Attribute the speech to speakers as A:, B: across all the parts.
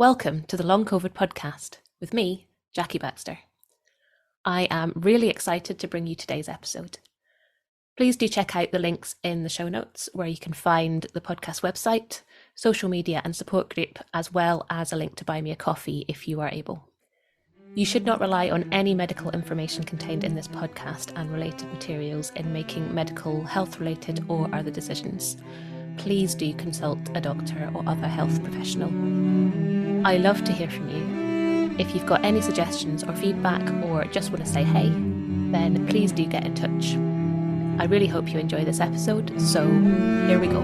A: Welcome to the Long COVID podcast with me, Jackie Baxter. I am really excited to bring you today's episode. Please do check out the links in the show notes where you can find the podcast website, social media and support group, as well as a link to buy me a coffee if you are able. You should not rely on any medical information contained in this podcast and related materials in making medical, health-related or other decisions. Please do consult a doctor or other health professional. I love to hear from you. If you've got any suggestions or feedback or just want to say hey, then please do get in touch. I really hope you enjoy this episode, so here we go.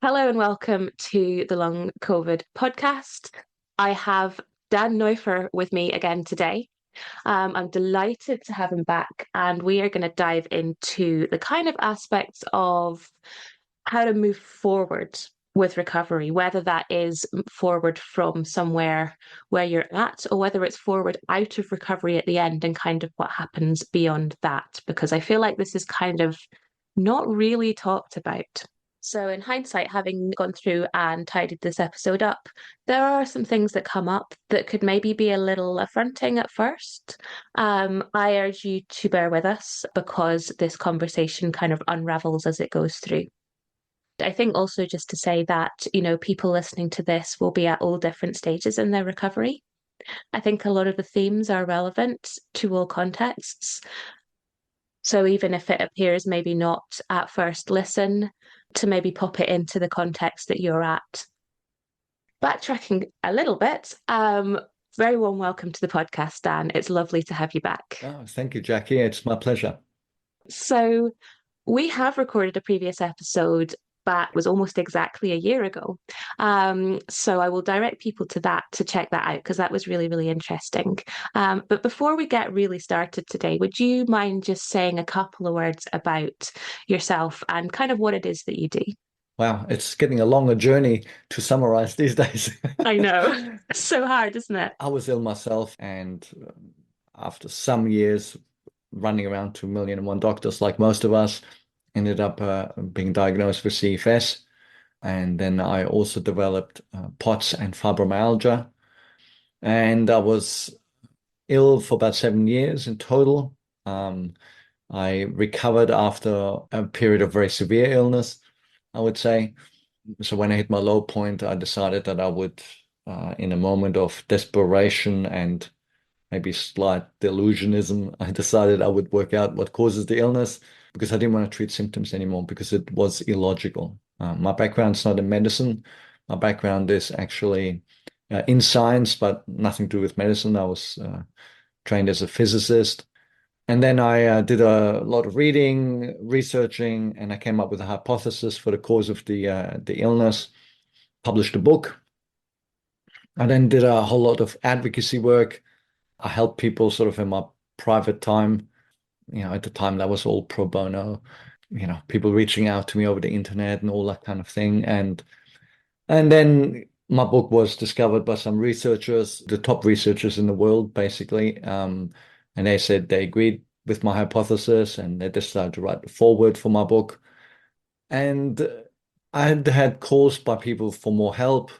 A: Hello and welcome to the Long COVID podcast. I have Dan Neuffer with me again today. I'm delighted to have him back, and we are going to dive into the kind of aspects of how to move forward with recovery, whether that is forward from somewhere where you're at or whether it's forward out of recovery at the end and kind of what happens beyond that, because I feel like this is kind of not really talked about. So in hindsight, having gone through and tidied this episode up, there are some things that come up that could maybe be a little affronting at first. I urge you to bear with us because this conversation kind of unravels as it goes through. I think also just to say that, people listening to this will be at all different stages in their recovery. I think a lot of the themes are relevant to all contexts. So even if it appears maybe not at first listen, to maybe pop it into the context that you're at. Backtracking a little bit, very warm welcome to the podcast, Dan. It's lovely to have you back.
B: Oh, thank you, Jackie. It's my pleasure.
A: So we have recorded a previous episode back, was almost exactly a year ago. So I will direct people to that to check that out because that was really, really interesting. But before we get really started today, would you mind just saying a couple of words about yourself and kind of what it is that you do?
B: Wow, it's getting a longer journey to summarize these days.
A: I know. It's so hard, isn't it?
B: I was ill myself, and after some years running around to 1,000,001 doctors, like most of us, ended up being diagnosed with CFS. And then I also developed POTS and fibromyalgia. And I was ill for about 7 years in total. I recovered after a period of very severe illness, I would say. So when I hit my low point, I decided that I would, in a moment of desperation and maybe slight delusionism, I decided I would work out what causes the illness because I didn't want to treat symptoms anymore because it was illogical. My background's not in medicine. My background is actually in science, but nothing to do with medicine. I was trained as a physicist. And then I did a lot of reading, researching, and I came up with a hypothesis for the cause of the illness, published a book. I then did a whole lot of advocacy work. I helped people sort of in my private time. At the time that was all pro bono, people reaching out to me over the internet and all that kind of thing. And then my book was discovered by some researchers, the top researchers in the world, basically. And they said they agreed with my hypothesis and they decided to write the foreword for my book. And I had calls by people for more help.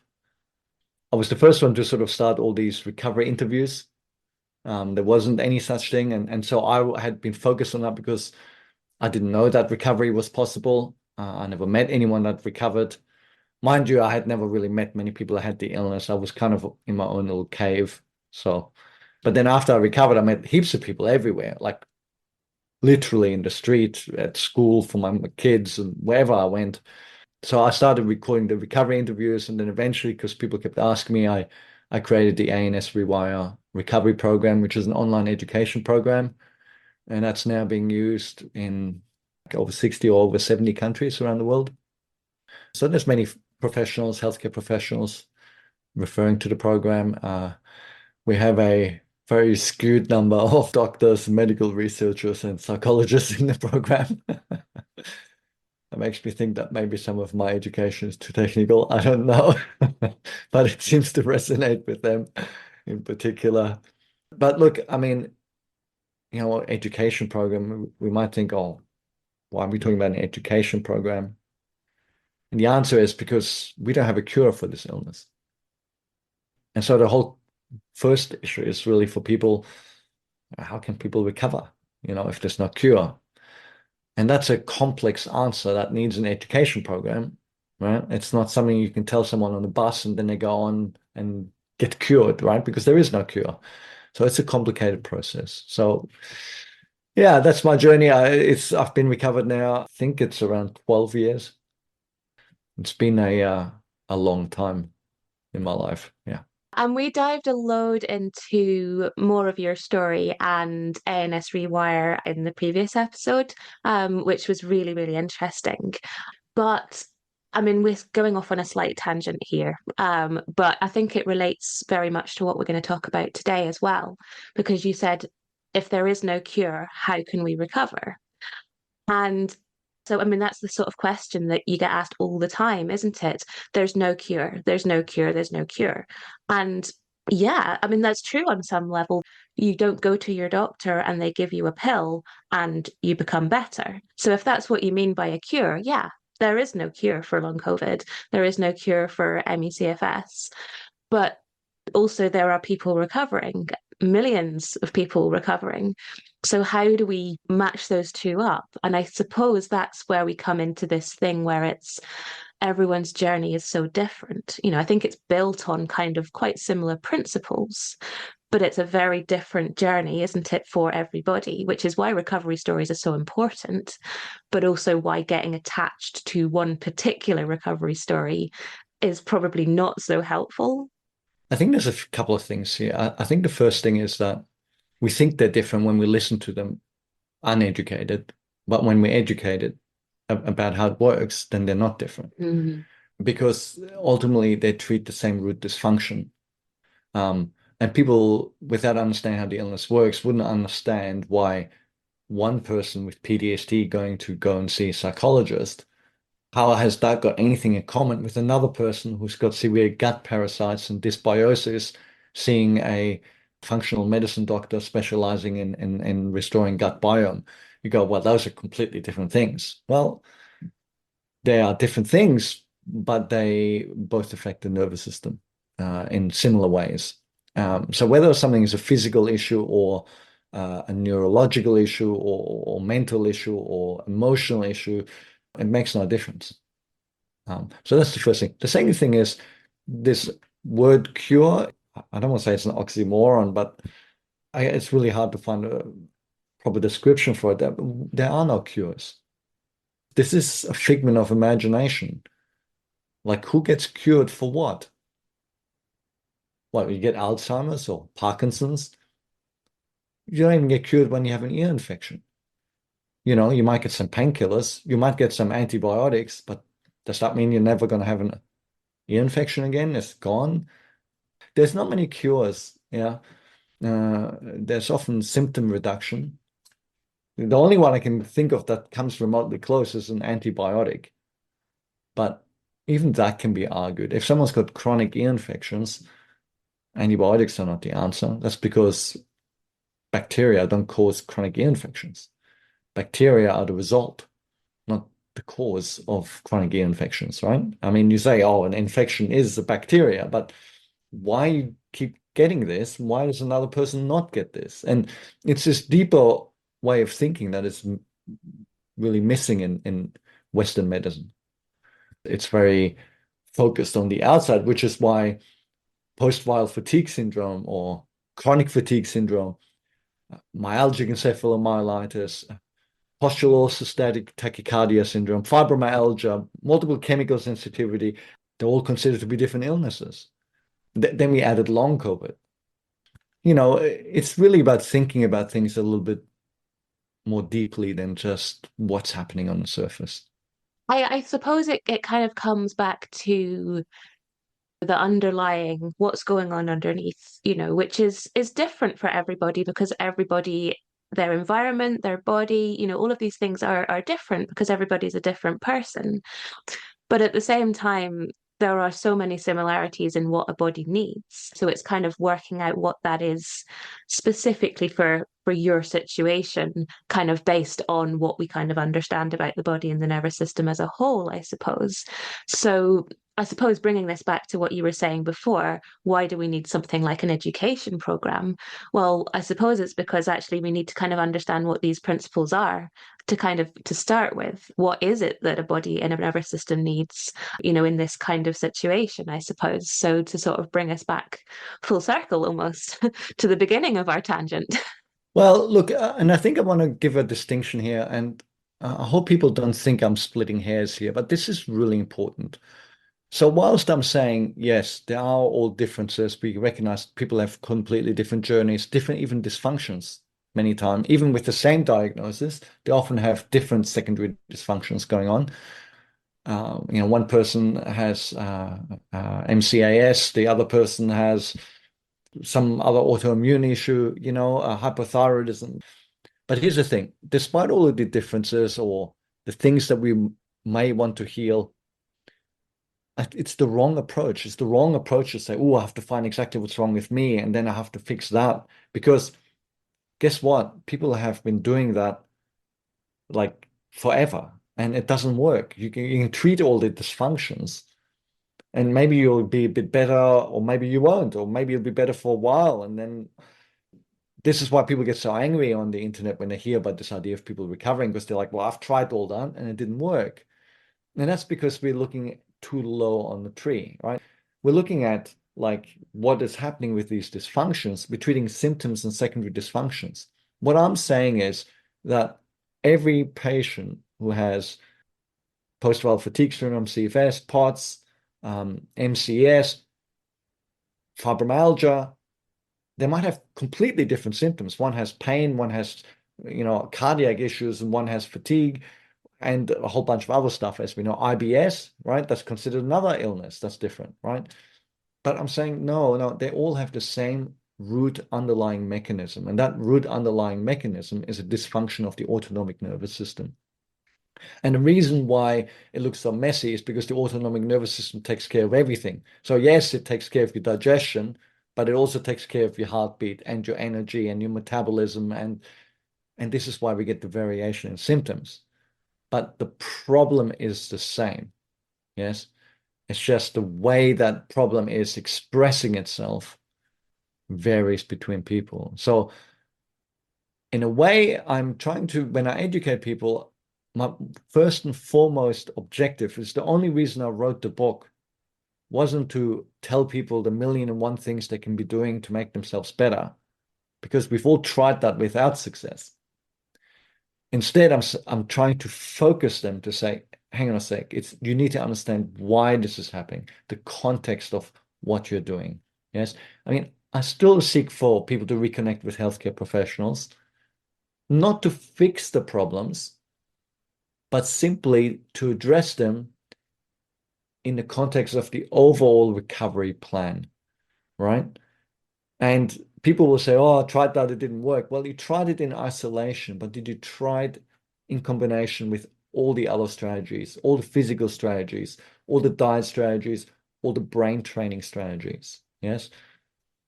B: I was the first one to sort of start all these recovery interviews. There wasn't any such thing. And so I had been focused on that because I didn't know that recovery was possible. I never met anyone that recovered. Mind you, I had never really met many people that had the illness. I was kind of in my own little cave. But then after I recovered, I met heaps of people everywhere, like literally in the street, at school, for my kids, and wherever I went. So I started recording the recovery interviews, and then eventually, because people kept asking me, I created the ANS Rewire recovery program, which is an online education program. And that's now being used in over 60 or over 70 countries around the world. So there's many professionals, healthcare professionals, referring to the program. We have a very skewed number of doctors, medical researchers, and psychologists in the program. That makes me think that maybe some of my education is too technical. I don't know, but it seems to resonate with them in particular. But look, I mean, education program, we might think, oh, why are we talking about an education program? And the answer is because we don't have a cure for this illness. And so the whole first issue is really for people, how can people recover, if there's no cure? And that's a complex answer that needs an education program, right? It's not something you can tell someone on the bus and then they go on and get cured, right? Because there is no cure. So it's a complicated process. So yeah, that's my journey. I've been recovered now. I think it's around 12 years. It's been a long time in my life. Yeah.
A: And we dived a load into more of your story and ANS Rewire in the previous episode, which was really, really interesting. But I mean, we're going off on a slight tangent here, but I think it relates very much to what we're going to talk about today as well, because you said, if there is no cure, how can we recover? And so, I mean, that's the sort of question that you get asked all the time, isn't it? There's no cure, there's no cure, there's no cure. And yeah, I mean, that's true on some level. You don't go to your doctor and they give you a pill and you become better. So, if that's what you mean by a cure, yeah, there is no cure for long COVID. There is no cure for ME/CFS. But also, there are people recovering, millions of people recovering. So, how do we match those two up? And I suppose that's where we come into this thing where it's everyone's journey is so different. I think it's built on kind of quite similar principles, but it's a very different journey, isn't it, for everybody, which is why recovery stories are so important, but also why getting attached to one particular recovery story is probably not so helpful.
B: I think there's a couple of things here. I think the first thing is that we think they're different when we listen to them uneducated, but when we're educated about how it works, then they're not different
A: Mm.
B: because ultimately they treat the same root dysfunction. And people, without understanding how the illness works, wouldn't understand why one person with PTSD going to go and see a psychologist, how has that got anything in common with another person who's got severe gut parasites and dysbiosis, seeing a functional medicine doctor specializing in restoring gut biome? You go, well, those are completely different things. Well, they are different things, but they both affect the nervous system in similar ways. So whether something is a physical issue or a neurological issue or mental issue or emotional issue, it makes no difference. So that's the first thing. The second thing is this word cure. I don't want to say it's an oxymoron, but it's really hard to find a proper description for it. There are no cures. This is a figment of imagination. Like, who gets cured for what? What, you get Alzheimer's or Parkinson's? You don't even get cured when you have an ear infection. You might get some painkillers, you might get some antibiotics, but does that mean you're never going to have an ear infection again? It's gone. There's not many cures. There's often symptom reduction. The only one I can think of that comes remotely close is an antibiotic. But even that can be argued. If someone's got chronic ear infections, antibiotics are not the answer. That's because bacteria don't cause chronic ear infections. Bacteria are the result, not the cause of chronic ear infections, right? I mean, you say, oh, an infection is a bacteria, but why you keep getting this? Why does another person not get this? And it's this deeper way of thinking that is really missing in Western medicine. It's very focused on the outside, which is why post-viral fatigue syndrome or chronic fatigue syndrome, myalgic encephalomyelitis, postural orthostatic tachycardia syndrome, fibromyalgia, multiple chemical sensitivity, they're all considered to be different illnesses. Then we added long COVID. It's really about thinking about things a little bit more deeply than just what's happening on the surface.
A: I suppose it kind of comes back to the underlying what's going on underneath, which is different for everybody because everybody their environment, their body, all of these things are different because everybody's a different person. But at the same time, there are so many similarities in what a body needs. So it's kind of working out what that is specifically for your situation, kind of based on what we kind of understand about the body and the nervous system as a whole, I suppose. So I suppose bringing this back to what you were saying before, why do we need something like an education program? Well, I suppose it's because actually we need to kind of understand what these principles are to start with. What is it that a body and a nervous system needs, in this kind of situation, I suppose. So to sort of bring us back full circle almost to the beginning of our tangent.
B: Well, look, and I think I want to give a distinction here, and I hope people don't think I'm splitting hairs here, but this is really important. So whilst I'm saying, yes, there are all differences, we recognize people have completely different journeys, different even dysfunctions many times. Even with the same diagnosis, they often have different secondary dysfunctions going on. One person has MCAS, the other person has some other autoimmune issue, hypothyroidism. But here's the thing, despite all of the differences or the things that we may want to heal, it's the wrong approach. It's the wrong approach to say, oh, I have to find exactly what's wrong with me, and then I have to fix that. Because guess what? People have been doing that like forever, and it doesn't work. You can treat all the dysfunctions, and maybe you'll be a bit better, or maybe you won't, or maybe you'll be better for a while. And then this is why people get so angry on the internet when they hear about this idea of people recovering, because they're like, well, I've tried all that and it didn't work. And that's because we're looking too low on the tree, right? We're looking at like what is happening with these dysfunctions. We're treating symptoms and secondary dysfunctions. What I'm saying is that every patient who has post-viral fatigue syndrome, CFS, POTS, MCS, fibromyalgia, they might have completely different symptoms. One has pain, one has, cardiac issues, and one has fatigue, and a whole bunch of other stuff, as we know, IBS, right? That's considered another illness. That's different, right? But I'm saying, no, they all have the same root underlying mechanism. And that root underlying mechanism is a dysfunction of the autonomic nervous system. And the reason why it looks so messy is because the autonomic nervous system takes care of everything. So yes, it takes care of your digestion, but it also takes care of your heartbeat and your energy and your metabolism. And this is why we get the variation in symptoms. But the problem is the same. Yes. It's just the way that problem is expressing itself varies between people. So in a way, I'm trying to, when I educate people, my first and foremost objective is the only reason I wrote the book wasn't to tell people the million and one things they can be doing to make themselves better, because we've all tried that without success. Instead, I'm trying to focus them to say, hang on a sec, you need to understand why this is happening, the context of what you're doing. Yes. I mean, I still seek for people to reconnect with healthcare professionals, not to fix the problems, but simply to address them in the context of the overall recovery plan, right? And people will say, oh, I tried that, it didn't work. Well, you tried it in isolation, but did you try it in combination with all the other strategies, all the physical strategies, all the diet strategies, all the brain training strategies? Yes.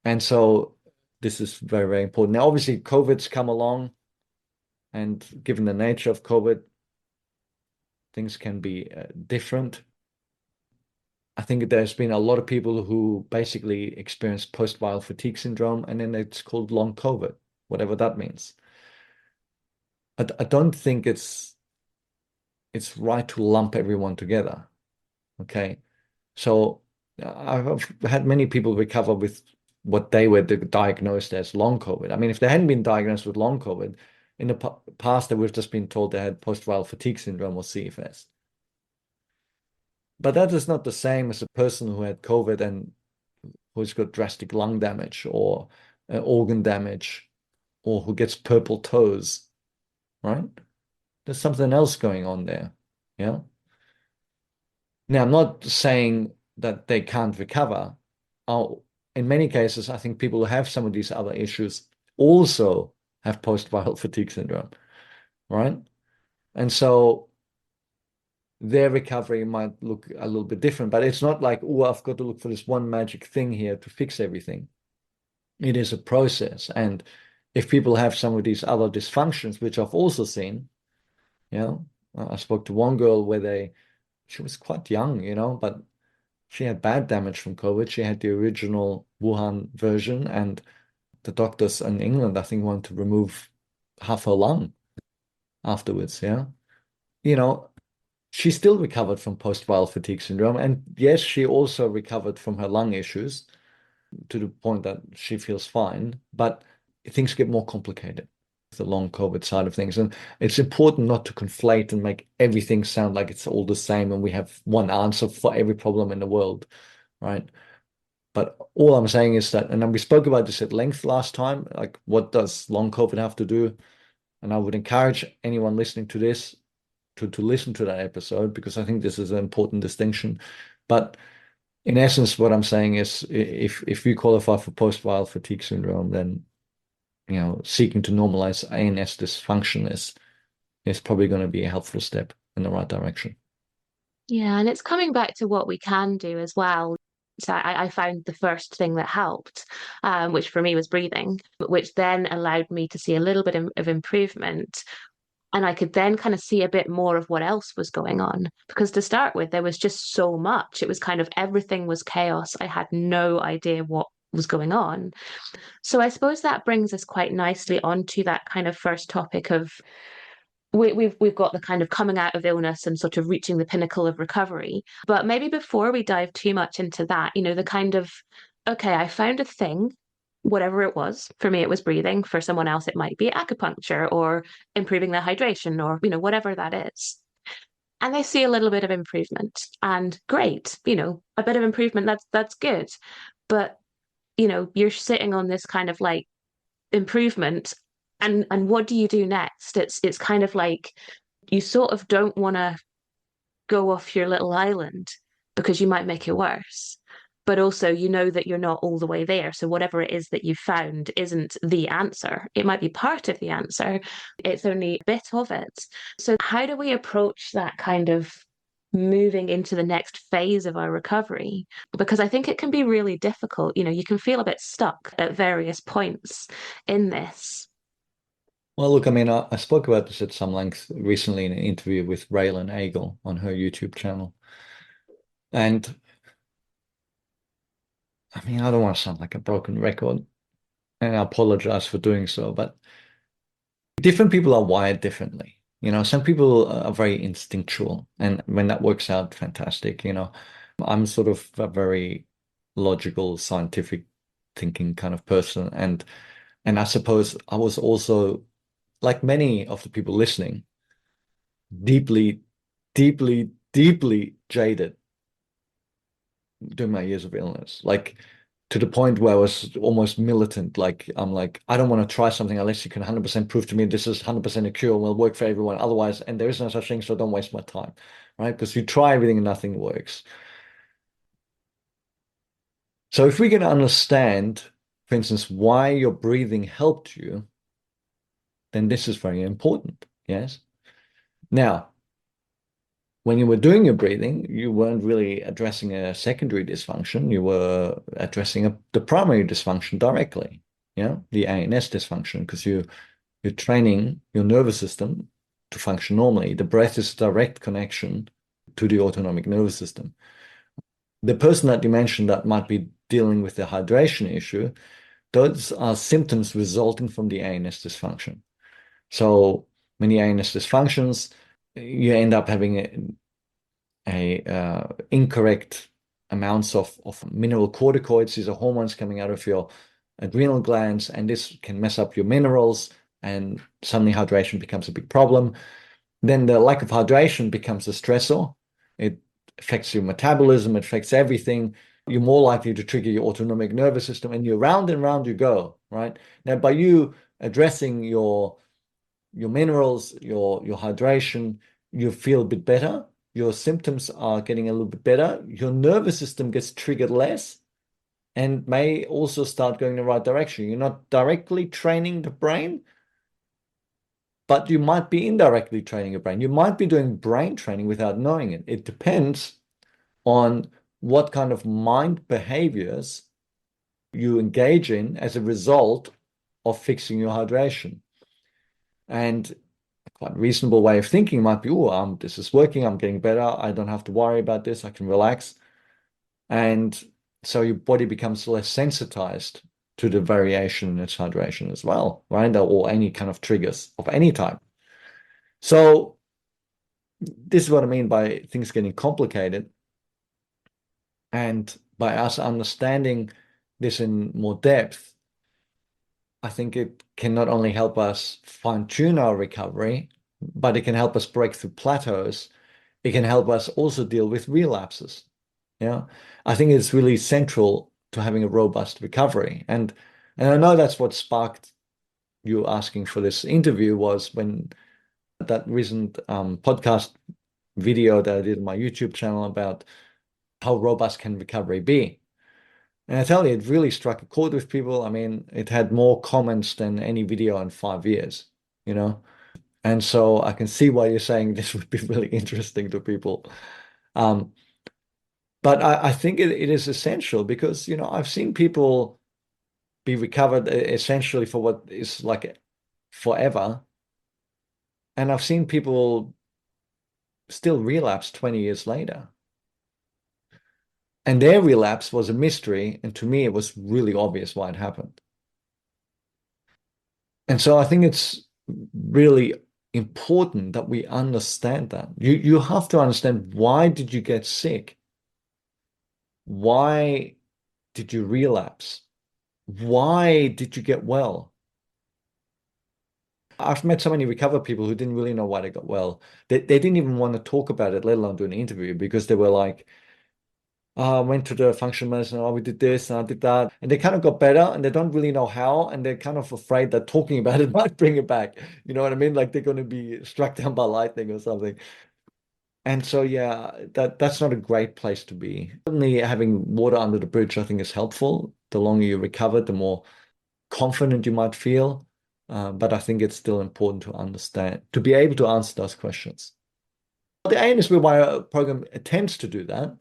B: And so this is very, very important. Now, obviously, COVID's come along, and given the nature of COVID, things can be different. I think there's been a lot of people who basically experience post-viral fatigue syndrome, and then it's called long COVID, whatever that means. I don't think it's right to lump everyone together. Okay. So I've had many people recover with what they were diagnosed as long COVID. I mean, if they hadn't been diagnosed with long COVID, in the past, they would have just been told they had post-viral fatigue syndrome or CFS. But that is not the same as a person who had COVID and who's got drastic lung damage or organ damage, or who gets purple toes, right? There's something else going on there. Yeah. Now, I'm not saying that they can't recover. In many cases, I think people who have some of these other issues also have post-viral fatigue syndrome, right? And so their recovery might look a little bit different, but it's not like, oh, I've got to look for this one magic thing here to fix everything. It is a process. And if people have some of these other dysfunctions, which I've also seen, you know, I spoke to one girl where she was quite young, but she had bad damage from COVID. She had the original Wuhan version, and the doctors in England, I think, want to remove half her lung afterwards. Yeah. You know, she still recovered from post-viral fatigue syndrome. And yes, she also recovered from her lung issues to the point that she feels fine, but things get more complicated with the long COVID side of things. And it's important not to conflate and make everything sound like it's all the same and we have one answer for every problem in the world, right? But all I'm saying is that, and then we spoke about this at length last time, like what does long COVID have to do? And I would encourage anyone listening to this to listen to that episode, because I think this is an important distinction. But in essence, what I'm saying is if you qualify for post-viral fatigue syndrome, then seeking to normalize ANS dysfunction is probably going to be a helpful step in the right direction.
A: Yeah, and it's coming back to what we can do as well. So I found the first thing that helped, which for me was breathing, which then allowed me to see a little bit of improvement. And I could then kind of see a bit more of what else was going on. Because to start with, there was just so much. It was kind of everything was chaos. I had no idea what was going on. So I suppose that brings us quite nicely onto that kind of first topic of we've got the kind of coming out of illness and sort of reaching the pinnacle of recovery. But maybe before we dive too much into that, the kind of, okay, I found a thing, whatever it was. For me, it was breathing. For someone else, it might be acupuncture or improving their hydration or, whatever that is. And they see a little bit of improvement and great, a bit of improvement, that's good. But, you're sitting on this kind of like improvement and what do you do next? It's kind of like you sort of don't want to go off your little island because you might make it worse. But also, that you're not all the way there. So, whatever it is that you found isn't the answer. It might be part of the answer, it's only a bit of it. So, how do we approach that kind of moving into the next phase of our recovery? Because I think it can be really difficult. You can feel a bit stuck at various points in this.
B: Well, look, I mean, I spoke about this at some length recently in an interview with Raylan Agel on her YouTube channel. And I mean, I don't want to sound like a broken record, and I apologize for doing so, but different people are wired differently. Some people are very instinctual, and when that works out, fantastic. I'm sort of a very logical, scientific thinking kind of person, and I suppose I was also, like many of the people listening, deeply, deeply, deeply jaded during my years of illness. Like to the point where I was almost militant. Like I'm like, I don't want to try something unless you can 100% prove to me this is 100% a cure and will work for everyone. Otherwise, and there is no such thing, so don't waste my time, right? Because you try everything and nothing works. So if we can understand, for instance, why your breathing helped you, then this is very important. Yes. Now, when you were doing your breathing, you weren't really addressing a secondary dysfunction. You were addressing the primary dysfunction directly, the ANS dysfunction, because you're training your nervous system to function normally. The breath is a direct connection to the autonomic nervous system. The person that you mentioned that might be dealing with the hydration issue, those are symptoms resulting from the ANS dysfunction. So when the ANS dysfunctions, you end up having incorrect amounts of mineral corticoids. These are hormones coming out of your adrenal glands, and this can mess up your minerals, and suddenly hydration becomes a big problem. Then the lack of hydration becomes a stressor. It affects your metabolism, it affects everything. You're more likely to trigger your autonomic nervous system, and you're round and round you go, right? Now, by you addressing your minerals, your hydration, you feel a bit better. Your symptoms are getting a little bit better. Your nervous system gets triggered less and may also start going in the right direction. You're not directly training the brain, but you might be indirectly training your brain. You might be doing brain training without knowing it. It depends on what kind of mind behaviors you engage in as a result of fixing your hydration. And a quite reasonable way of thinking might be, oh, this is working, I'm getting better, I don't have to worry about this, I can relax. And so your body becomes less sensitized to the variation in its hydration as well, right? Or any kind of triggers of any type. So this is what I mean by things getting complicated. And by us understanding this in more depth, I think it can not only help us fine-tune our recovery, but it can help us break through plateaus. It can help us also deal with relapses. Yeah, I think it's really central to having a robust recovery. And I know that's what sparked you asking for this interview was when that recent podcast video that I did on my YouTube channel about how robust can recovery be. And I tell you, it really struck a chord with people. I mean, it had more comments than any video in 5 years, you know? And so I can see why you're saying this would be really interesting to people. Um, but I think it is essential because, I've seen people be recovered essentially for what is like forever. And I've seen people still relapse 20 years later. And their relapse was a mystery. And to me, it was really obvious why it happened. And so I think it's really important that we understand that. You have to understand, why did you get sick? Why did you relapse? Why did you get well? I've met so many recovered people who didn't really know why they got well. They didn't even want to talk about it, let alone do an interview, because they were like, oh, I went to the functional medicine, oh, we did this and I did that. And they kind of got better and they don't really know how. And they're kind of afraid that talking about it might bring it back. You know what I mean? Like they're going to be struck down by lightning or something. And so, yeah, that's not a great place to be. Certainly having water under the bridge, I think, is helpful. The longer you recover, the more confident you might feel. But I think it's still important to understand, to be able to answer those questions. The ANS Rewire program attempts to do that,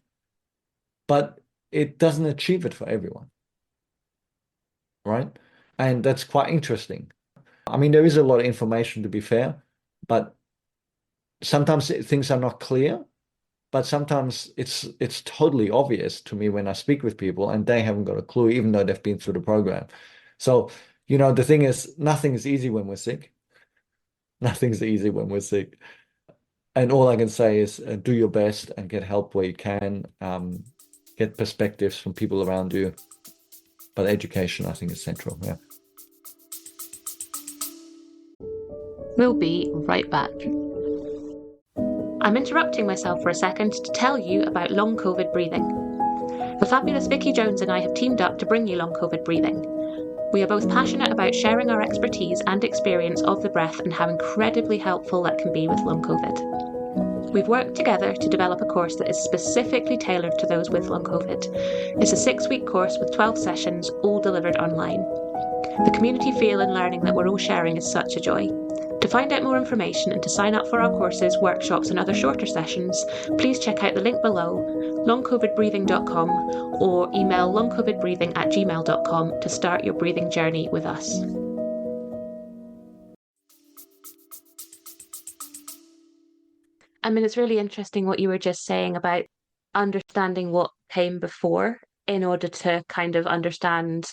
B: but it doesn't achieve it for everyone, right? And that's quite interesting. I mean, there is a lot of information, to be fair, but sometimes things are not clear. But sometimes it's totally obvious to me when I speak with people and they haven't got a clue, even though they've been through the program. So, the thing is, nothing is easy when we're sick. Nothing's easy when we're sick. And all I can say is do your best and get help where you can, get perspectives from people around you. But education, I think, is central. Yeah.
A: We'll be right back. I'm interrupting myself for a second to tell you about long COVID breathing. The fabulous Vicky Jones and I have teamed up to bring you long COVID breathing. We are both passionate about sharing our expertise and experience of the breath and how incredibly helpful that can be with long COVID. We've worked together to develop a course that is specifically tailored to those with long COVID. It's a 6-week course with 12 sessions, all delivered online. The community feel and learning that we're all sharing is such a joy. To find out more information and to sign up for our courses, workshops and other shorter sessions, please check out the link below, longcovidbreathing.com, or email longcovidbreathing@gmail.com to start your breathing journey with us. I mean, it's really interesting what you were just saying about understanding what came before in order to kind of understand,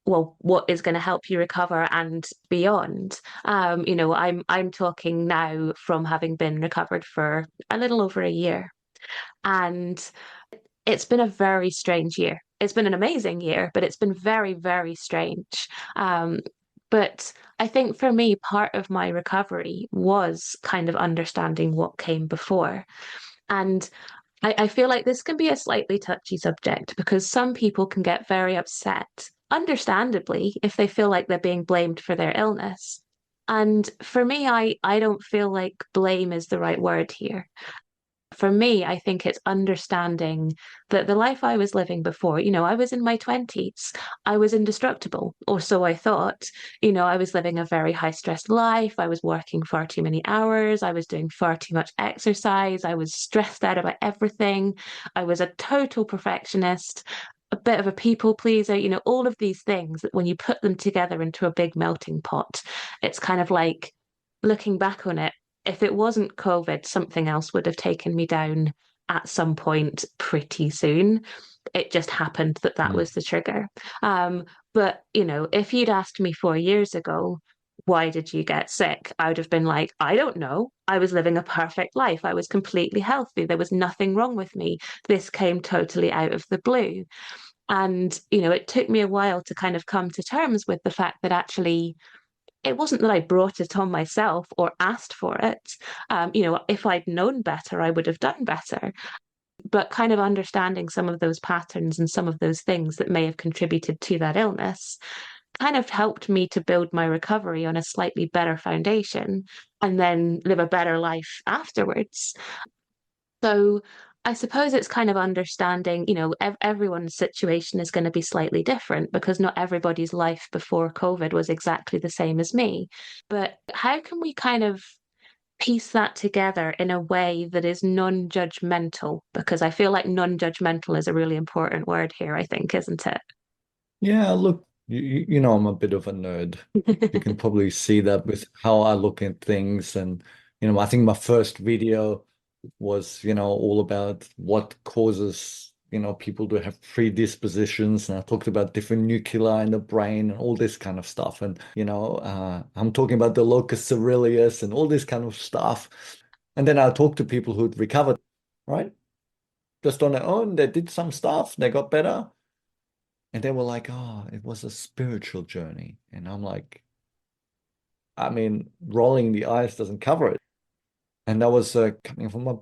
A: well, what is going to help you recover and beyond. I'm talking now from having been recovered for a little over a year, and it's been a very strange year. It's been an amazing year, but it's been very, very strange. But I think for me, part of my recovery was kind of understanding what came before. And I feel like this can be a slightly touchy subject because some people can get very upset, understandably, if they feel like they're being blamed for their illness. And for me, I don't feel like blame is the right word here. For me, I think it's understanding that the life I was living before, I was in my 20s. I was indestructible, or so I thought. I was living a very high stress life. I was working far too many hours. I was doing far too much exercise. I was stressed out about everything. I was a total perfectionist, a bit of a people pleaser, all of these things that when you put them together into a big melting pot, it's kind of like looking back on it, if it wasn't COVID, something else would have taken me down at some point pretty soon. It just happened that that
B: Mm.
A: was the trigger. But, if you'd asked me 4 years ago, why did you get sick? I would have been like, I don't know. I was living a perfect life. I was completely healthy. There was nothing wrong with me. This came totally out of the blue. And, it took me a while to kind of come to terms with the fact that actually it wasn't that I brought it on myself or asked for it. If I'd known better, I would have done better. But kind of understanding some of those patterns and some of those things that may have contributed to that illness kind of helped me to build my recovery on a slightly better foundation and then live a better life afterwards. So I suppose it's kind of understanding, everyone's situation is going to be slightly different because not everybody's life before COVID was exactly the same as me. But how can we kind of piece that together in a way that is non-judgmental? Because I feel like non-judgmental is a really important word here, I think, isn't
B: Yeah, look, I'm a bit of a nerd. You
A: it?
B: can probably see that with how I look at things. And, I think my first video was, all about what causes, people to have predispositions. And I talked about different nuclei in the brain and all this kind of stuff. And, I'm talking about the locus coeruleus and all this kind of stuff. And then I talked to people who'd recovered, right? Just on their own, they did some stuff, they got better. And they were like, oh, it was a spiritual journey. And I'm like, I mean, rolling the eyes doesn't cover it. And that was coming from a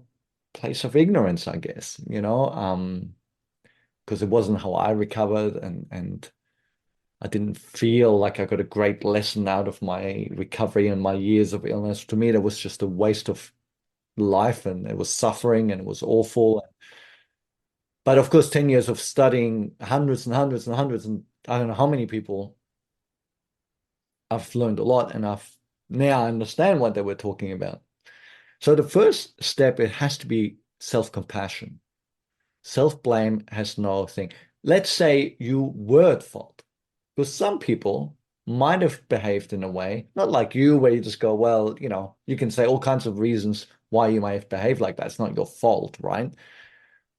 B: place of ignorance, I guess, because it wasn't how I recovered, and I didn't feel like I got a great lesson out of my recovery and my years of illness. To me, that was just a waste of life, and it was suffering and it was awful. But of course, 10 years of studying hundreds and hundreds and hundreds, and I don't know how many people, I've learned a lot, and I've now understand what they were talking about. So the first step, it has to be self-compassion. Self-blame has no thing. Let's say you were at fault, because some people might have behaved in a way, not like you, where you just go, well, you can say all kinds of reasons why you might have behaved like that. It's not your fault, right?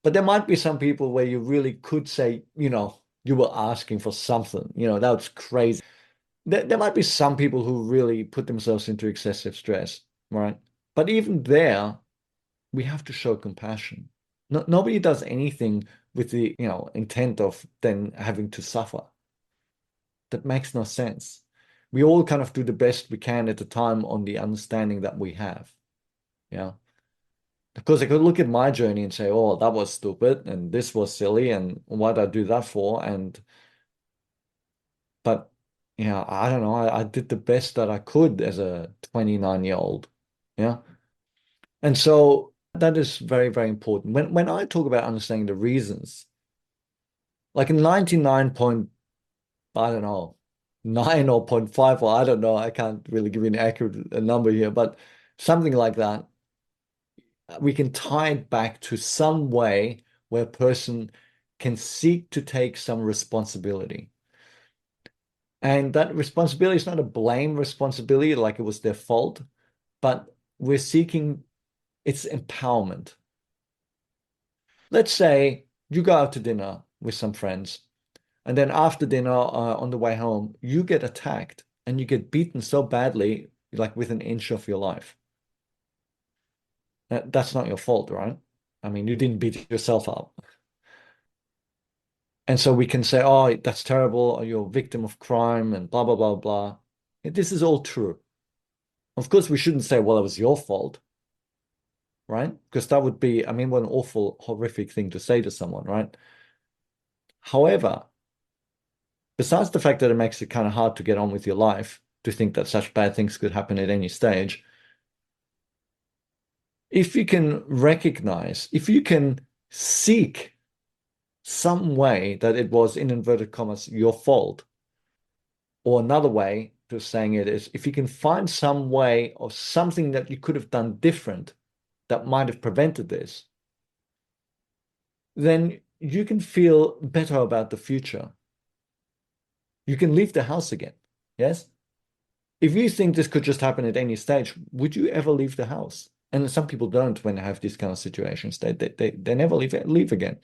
B: But there might be some people where you really could say, you were asking for something, that's crazy. There might be some people who really put themselves into excessive stress, right? But even there, we have to show compassion. No, nobody does anything with the, intent of then having to suffer. That makes no sense. We all kind of do the best we can at the time on the understanding that we have. Yeah. Of course, I could look at my journey and say, oh, that was stupid and this was silly and what did I do that for? But yeah, I don't know. I did the best that I could as a 29-year-old. Yeah. And so that is very, very important. When I talk about understanding the reasons, like in 99 point, I don't know, 9 or point 5, or I don't know, I can't really give you an accurate number here, but something like that, we can tie it back to some way where a person can seek to take some responsibility. And that responsibility is not a blame responsibility like it was their fault, but we're seeking its empowerment. Let's say you go out to dinner with some friends, and then after dinner, on the way home, you get attacked and you get beaten so badly, like within an inch of your life. That's not your fault, right? I mean, you didn't beat yourself up. And so we can say, oh, that's terrible, or you're a victim of crime, and blah, blah, blah, blah. This is all true. Of course, we shouldn't say, well, it was your fault, right? Because that would be, I mean, what an awful, horrific thing to say to someone, right? However, besides the fact that it makes it kind of hard to get on with your life, to think that such bad things could happen at any stage, if you can recognize, if you can seek some way that it was, in inverted commas, your fault, or another way to saying it is, if you can find some way or something that you could have done different that might have prevented this, then you can feel better about the future. You can leave the house again. Yes? If you think this could just happen at any stage, would you ever leave the house? And some people don't when they have these kind of situations. They never leave again.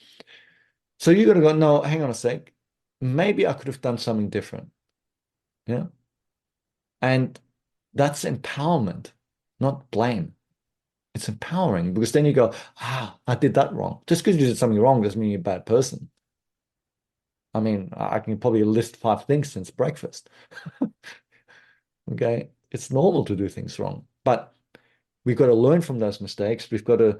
B: So you got to go, no, hang on a sec. Maybe I could have done something different. Yeah. And that's empowerment, not blame. It's empowering because then you go, I did that wrong. Just because you did something wrong doesn't mean you're a bad person. I mean, I can probably list 5 things since breakfast. Okay. It's normal to do things wrong, but we've got to learn from those mistakes. We've got to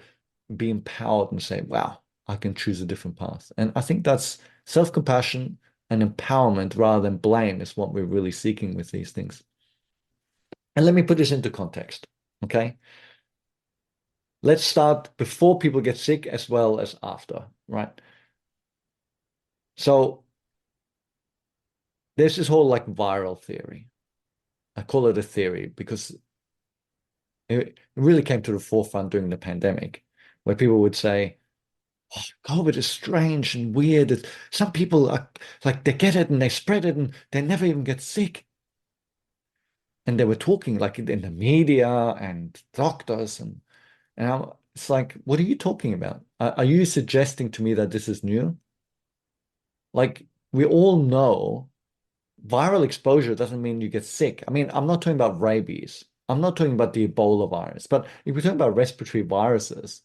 B: be empowered and say, wow, I can choose a different path. And I think that's self-compassion and empowerment rather than blame is what we're really seeking with these things. And let me put this into context. Okay. Let's start before people get sick as well as after, right? So there's this whole like viral theory. I call it a theory because it really came to the forefront during the pandemic, where people would say, oh, COVID is strange and weird. Some people are like they get it and they spread it and they never even get sick. And they were talking like in the media and doctors and it's like, what are you talking about? Are you suggesting to me that this is new? Like we all know viral exposure doesn't mean you get sick. I mean, I'm not talking about rabies. I'm not talking about the Ebola virus, but if we're talking about respiratory viruses,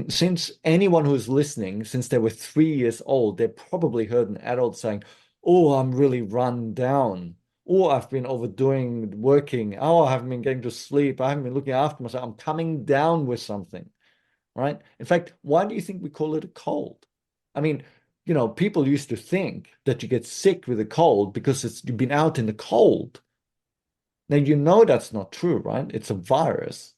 B: since anyone who's listening, since they were 3 years old, they probably heard an adult saying, oh, I'm really run down. Oh, I've been overdoing working. Oh, I haven't been getting to sleep. I haven't been looking after myself. I'm coming down with something, right? In fact, why do you think we call it a cold? I mean, people used to think that you get sick with a cold because you've been out in the cold. Now, that's not true, right? It's a virus.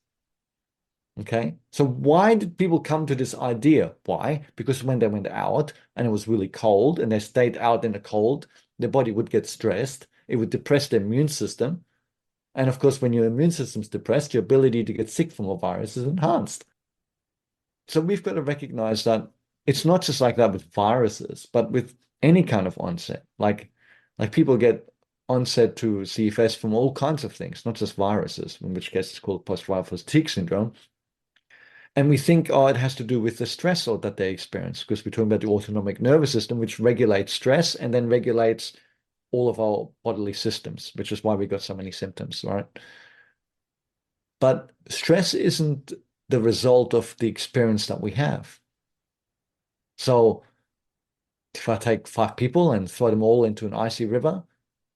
B: Okay. So why did people come to this idea? Why? Because when they went out and it was really cold and they stayed out in the cold, their body would get stressed. It would depress the immune system. And of course, when your immune system's depressed, your ability to get sick from a virus is enhanced. So we've got to recognize that it's not just like that with viruses, but with any kind of onset. Like people get onset to CFS from all kinds of things, not just viruses, in which case it's called post-viral fatigue syndrome. And we think, oh, it has to do with the stressor that they experience, because we're talking about the autonomic nervous system, which regulates stress and then regulates all of our bodily systems, which is why we got so many symptoms, right? But stress isn't the result of the experience that we have. So if I take 5 people and throw them all into an icy river,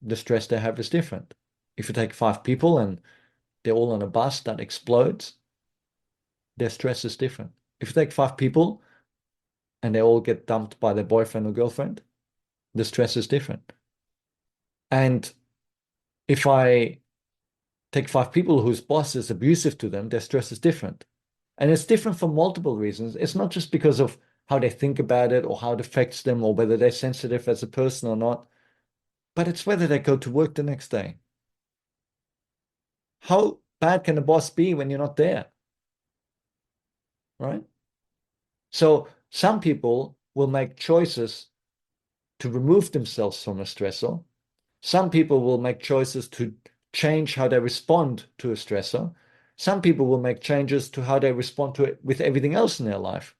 B: the stress they have is different. If you take 5 people and they're all on a bus that explodes, their stress is different. If you take 5 people and they all get dumped by their boyfriend or girlfriend, the stress is different. And if I take 5 people whose boss is abusive to them, their stress is different. And it's different for multiple reasons. It's not just because of how they think about it or how it affects them or whether they're sensitive as a person or not, but it's whether they go to work the next day. How bad can a boss be when you're not there? Right? So some people will make choices to remove themselves from a stressor. Some people will make choices to change how they respond to a stressor. Some people will make changes to how they respond to it with everything else in their life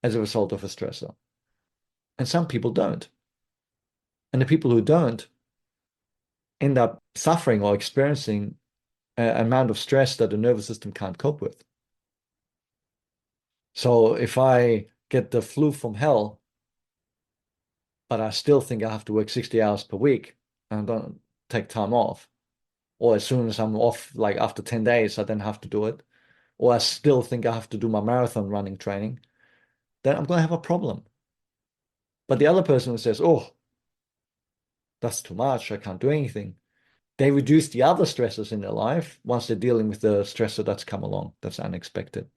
B: as a result of a stressor. And some people don't. And the people who don't end up suffering or experiencing an amount of stress that the nervous system can't cope with. So if I get the flu from hell, but I still think I have to work 60 hours per week and don't take time off, or as soon as I'm off, like after 10 days, I then have to do it, or I still think I have to do my marathon running training, then I'm going to have a problem. But the other person who says, oh, that's too much, I can't do anything, they reduce the other stresses in their life once they're dealing with the stressor that's come along, that's unexpected.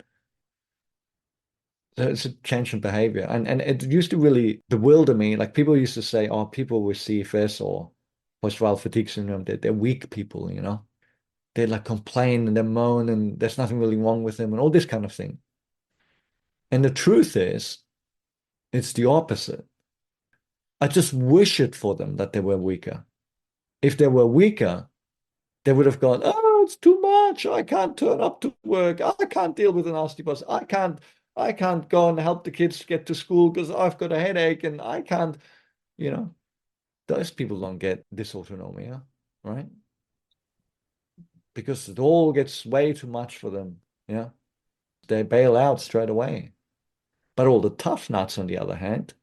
B: So it's a change in behavior. And it used to really bewilder me. Like people used to say, oh, people with CFS or post-viral fatigue syndrome, they're weak people, you know? They like complain and they moan and there's nothing really wrong with them and all this kind of thing. And the truth is, it's the opposite. I just wish it for them that they were weaker. If they were weaker, they would have gone, oh, it's too much. I can't turn up to work. I can't deal with a nasty boss. I can't go and help the kids get to school because I've got a headache and I can't, you know, those people don't get dysautonomia, right? Because it all gets way too much for them. Yeah. They bail out straight away. But all the tough nuts, on the other hand,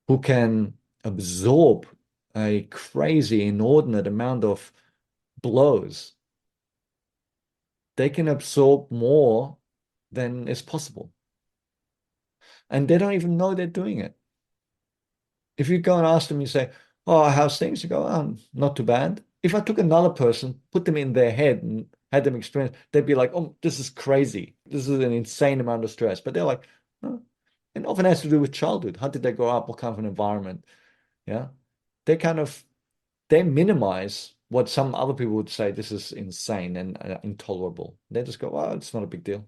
B: who can absorb a crazy, inordinate amount of blows, they can absorb more than is possible. And they don't even know they're doing it. If you go and ask them, you say, oh, how's things? You go, oh, not too bad. If I took another person, put them in their head and had them experience, they'd be like, oh, this is crazy. This is an insane amount of stress. But they're like, oh. And often has to do with childhood. How did they grow up? What kind of an environment? Yeah. They kind of, they minimize what some other people would say, this is insane and intolerable. They just go, oh, it's not a big deal.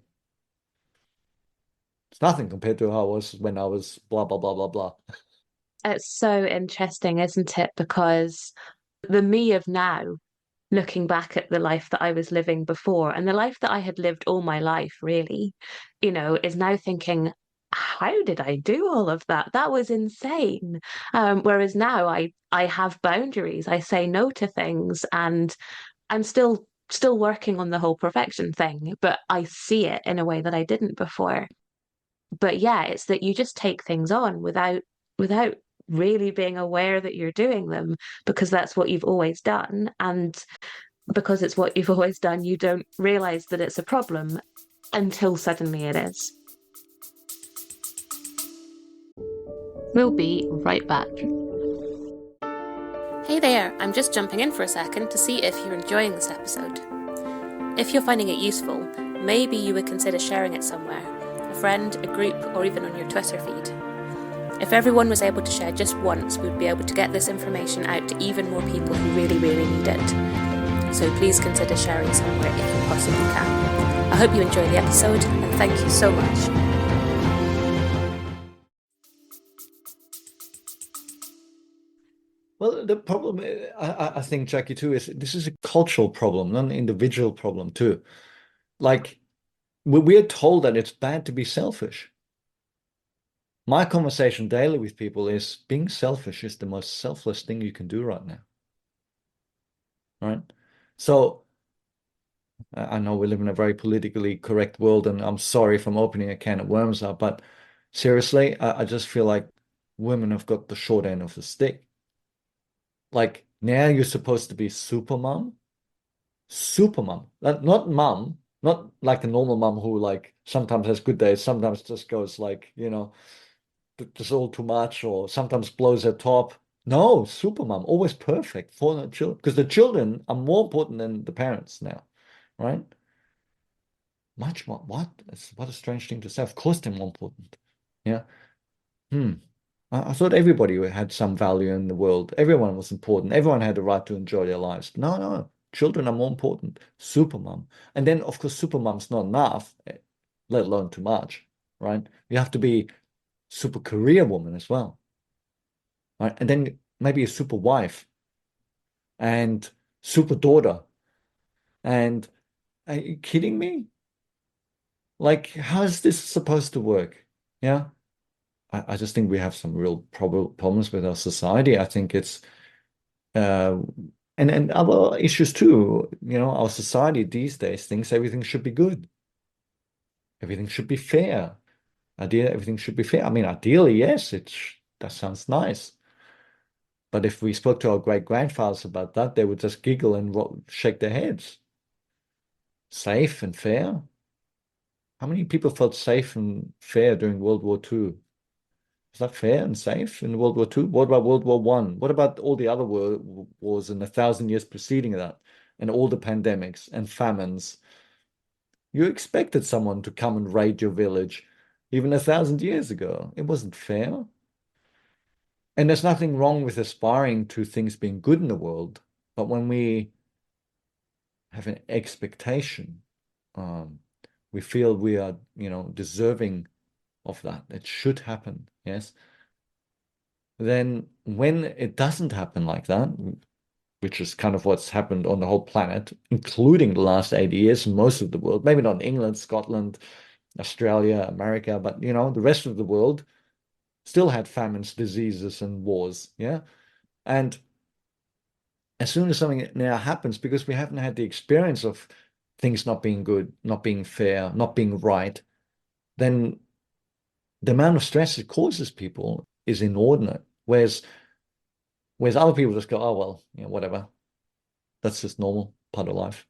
B: It's nothing compared to how I was when I was blah, blah, blah, blah, blah.
A: It's so interesting, isn't it? Because the me of now, looking back at the life that I was living before and the life that I had lived all my life, really, is now thinking, how did I do all of that? That was insane. Whereas now I have boundaries. I say no to things, and I'm still working on the whole perfection thing, but I see it in a way that I didn't before. But yeah, it's that you just take things on without really being aware that you're doing them because that's what you've always done. And because it's what you've always done, you don't realize that it's a problem until suddenly it is. We'll be right back. Hey there, I'm just jumping in for a second to see if you're enjoying this episode. If you're finding it useful, maybe you would consider sharing it somewhere, a friend, a group, or even on your Twitter feed. If everyone was able to share just once, we'd be able to get this information out to even more people who really, really need it. So please consider sharing somewhere if you possibly can. I hope you enjoy the episode, and thank you so much.
B: Well, the problem, I think, Jackie, too, is this is a cultural problem, not an individual problem, too. Like, we're told that it's bad to be selfish. My conversation daily with people is being selfish is the most selfless thing you can do right now. Right? So I know we live in a very politically correct world, and I'm sorry if I'm opening a can of worms up, but seriously, I just feel like women have got the short end of the stick. Like now you're supposed to be super mom, not mom, not like the normal mom who like sometimes has good days, sometimes just goes like, just all too much, or sometimes blows her top. No, super mom, always perfect for the children, because the children are more important than the parents now, right? Much more. What a strange thing to say. Of course, they're more important. Yeah. Hmm. I thought everybody had some value in the world. Everyone was important. Everyone had the right to enjoy their lives. No, no. Children are more important. Supermom. And then, of course, supermom's not enough, let alone too much, right? You have to be super career woman as well, right? And then maybe a super wife and super daughter. And are you kidding me? Like, how is this supposed to work? Yeah. I just think we have some real problems with our society. I think it's uh, and other issues too. Our society these days thinks everything should be good, everything should be fair. Everything should be fair. I mean, ideally, yes, that sounds nice. But if we spoke to our great grandfathers about that, they would just giggle and shake their heads. Safe and fair. How many people felt safe and fair during World War II? Is that fair and safe in World War II? What about World War One? What about all the other wars in the 1,000 years preceding that, and all the pandemics and famines? You expected someone to come and raid your village even 1,000 years ago. It wasn't fair. And there's nothing wrong with aspiring to things being good in the world, but when we have an expectation, um, we feel we are, deserving of that. It should happen, yes. Then when it doesn't happen like that, which is kind of what's happened on the whole planet, including the last 80 years in most of the world, maybe not England, Scotland, Australia, America, but the rest of the world still had famines, diseases, and wars. Yeah. And as soon as something now happens, because we haven't had the experience of things not being good, not being fair, not being right, then the amount of stress it causes people is inordinate. Whereas other people just go, oh well, whatever. That's just normal, part of life.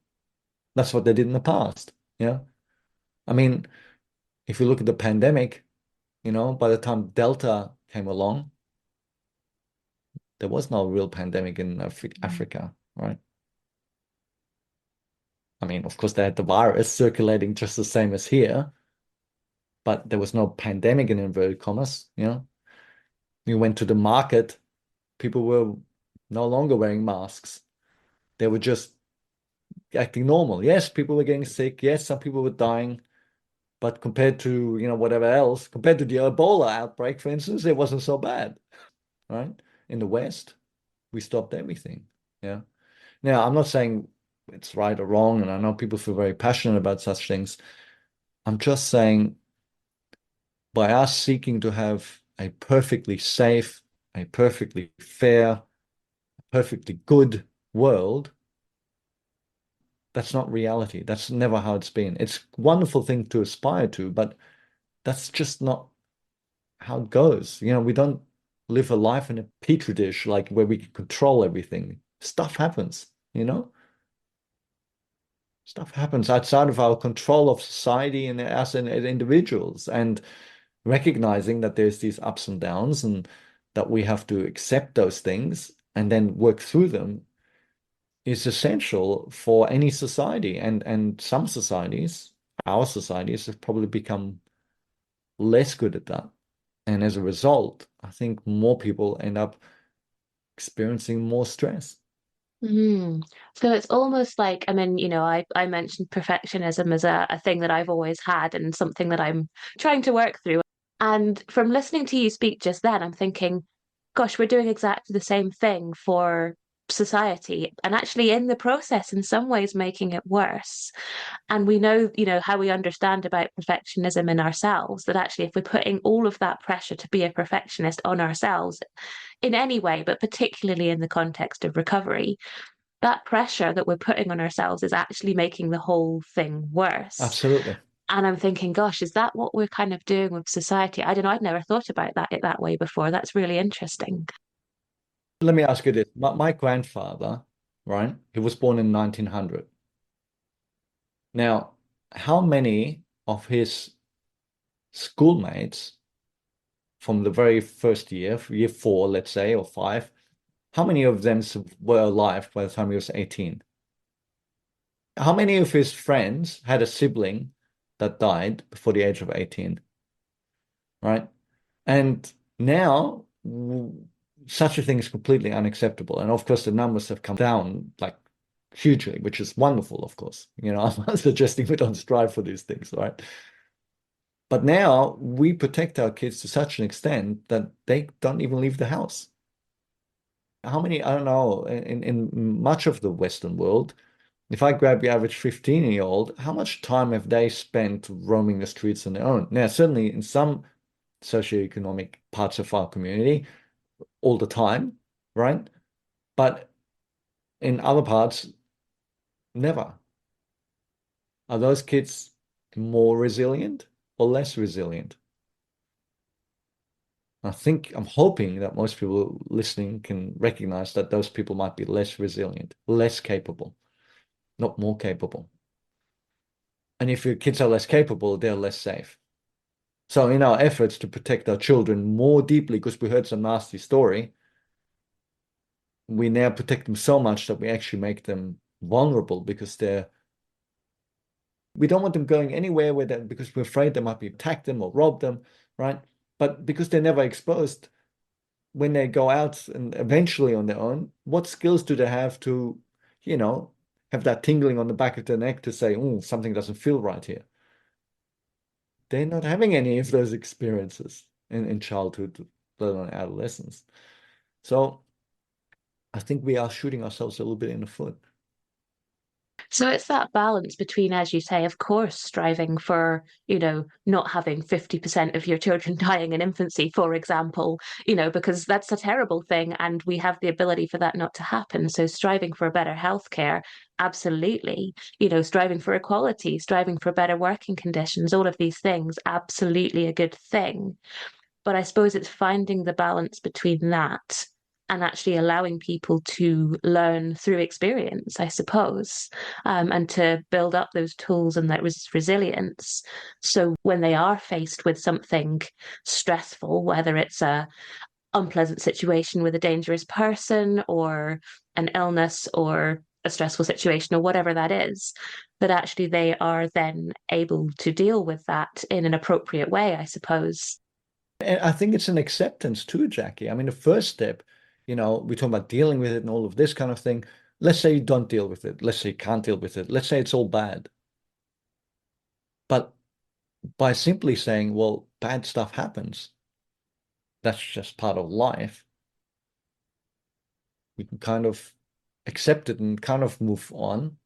B: That's what they did in the past. Yeah. I mean, if you look at the pandemic, by the time Delta came along, there was no real pandemic in Africa, right? I mean, of course, they had the virus circulating just the same as here, but there was no pandemic in inverted commas. You went to the market, people were no longer wearing masks. They were just acting normal. Yes, people were getting sick. Yes, some people were dying. But compared to, whatever else, compared to the Ebola outbreak, for instance, it wasn't so bad, right? In the West, we stopped everything. Yeah. Now, I'm not saying it's right or wrong, and I know people feel very passionate about such things. I'm just saying by us seeking to have a perfectly safe, a perfectly fair, perfectly good world, that's not reality. That's never how it's been. It's a wonderful thing to aspire to, but that's just not how it goes. We don't live a life in a petri dish like where we can control everything. Stuff happens, Stuff happens outside of our control of society and us and individuals. And recognizing that there's these ups and downs and that we have to accept those things and then work through them is essential for any society. And some societies, our societies, have probably become less good at that. And as a result, I think more people end up experiencing more stress.
A: Mm. So it's almost like, I mean, I mentioned perfectionism as a thing that I've always had and something that I'm trying to work through. And from listening to you speak just then, I'm thinking, gosh, we're doing exactly the same thing for society and actually in the process, in some ways, making it worse. And we know, how we understand about perfectionism in ourselves, that actually, if we're putting all of that pressure to be a perfectionist on ourselves in any way, but particularly in the context of recovery, that pressure that we're putting on ourselves is actually making the whole thing worse.
B: Absolutely.
A: And I'm thinking, gosh, is that what we're kind of doing with society? I don't know. I'd never thought about that way before. That's really interesting.
B: Let me ask you this. My grandfather, right, he was born in 1900. Now, how many of his schoolmates from the very first year 4, let's say, or 5, how many of them were alive by the time he was 18? How many of his friends had a sibling that died before the age of 18, right? And now such a thing is completely unacceptable. And of course, the numbers have come down like hugely, which is wonderful, of course. I'm not suggesting we don't strive for these things, right? But now we protect our kids to such an extent that they don't even leave the house. How many, I don't know, in much of the Western world, if I grab the average 15-year-old, how much time have they spent roaming the streets on their own? Now, certainly in some socioeconomic parts of our community, all the time, right? But in other parts, never. Are those kids more resilient or less resilient? I'm hoping that most people listening can recognize that those people might be less resilient, less capable, not more capable. And if your kids are less capable, they're less safe. So in our efforts to protect our children more deeply, because we heard some nasty story, we now protect them so much that we actually make them vulnerable because we don't want them going anywhere with them because we're afraid they might be attack them or rob them, right? But because they're never exposed, when they go out and eventually on their own, what skills do they have to, have that tingling on the back of their neck to say, oh, something doesn't feel right here? They're not having any of those experiences in childhood, let alone adolescence. So I think we are shooting ourselves a little bit in the foot.
A: So it's that balance between, as you say, of course, striving for, not having 50% of your children dying in infancy, for example, because that's a terrible thing and we have the ability for that not to happen. So striving for better healthcare, absolutely. Striving for equality, striving for better working conditions, all of these things, absolutely a good thing. But I suppose it's finding the balance between that and actually allowing people to learn through experience, I suppose, and to build up those tools and that resilience. So when they are faced with something stressful, whether it's a unpleasant situation with a dangerous person or an illness or a stressful situation or whatever that is, that actually they are then able to deal with that in an appropriate way, I suppose.
B: And I think it's an acceptance too, Jackie. I mean, the first step, we talk about dealing with it and all of this kind of thing. Let's say you don't deal with it. Let's say you can't deal with it. Let's say it's all bad. But by simply saying, well, bad stuff happens, that's just part of life, we can kind of accept it and kind of move on.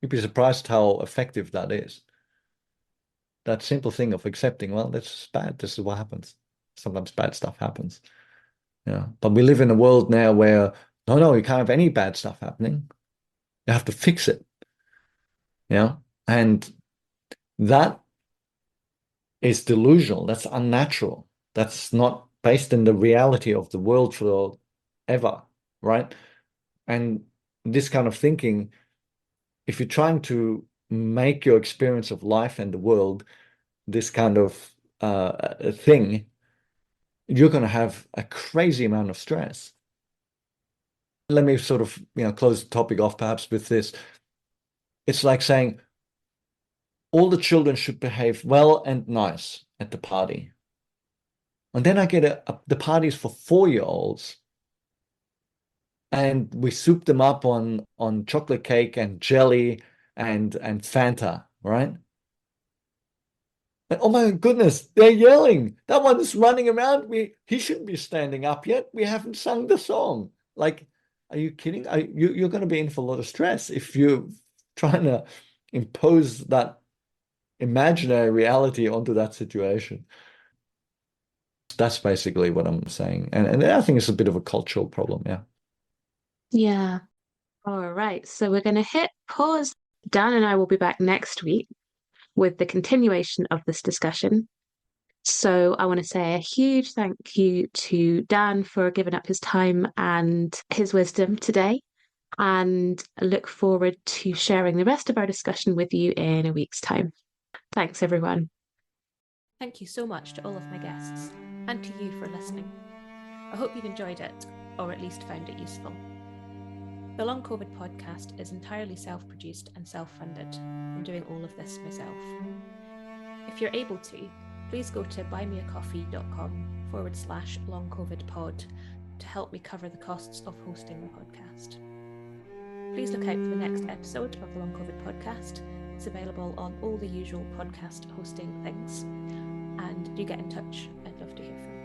B: You'd be surprised how effective that is. That simple thing of accepting, well, that's bad. This is what happens. Sometimes bad stuff happens. Yeah. But we live in a world now where, no, you can't have any bad stuff happening. You have to fix it. Yeah. And that is delusional. That's unnatural. That's not based in the reality of the world forever, right? And this kind of thinking, if you're trying to make your experience of life and the world this kind of thing, you're going to have a crazy amount of stress. Let me sort of, close the topic off perhaps with this. It's like saying all the children should behave well and nice at the party. And then I get the parties for 4-year-olds and we soup them up on chocolate cake and jelly and Fanta, right? And oh my goodness, they're yelling. That one's running around. He shouldn't be standing up yet. We haven't sung the song. Like, are you kidding? You're going to be in for a lot of stress if you're trying to impose that imaginary reality onto that situation. That's basically what I'm saying. And I think it's a bit of a cultural problem. Yeah.
A: Yeah. All right. So we're going to hit pause. Dan and I will be back next week with the continuation of this discussion. So I want to say a huge thank you to Dan for giving up his time and his wisdom today. And I look forward to sharing the rest of our discussion with you in a week's time. Thanks, everyone. Thank you so much to all of my guests and to you for listening. I hope you've enjoyed it, or at least found it useful. The Long COVID podcast is entirely self-produced and self-funded. I'm doing all of this myself. If you're able to, please go to buymeacoffee.com/longcovidpod to help me cover the costs of hosting the podcast. Please look out for the next episode of the Long COVID podcast. It's available on all the usual podcast hosting things. And do get in touch. I'd love to hear from you.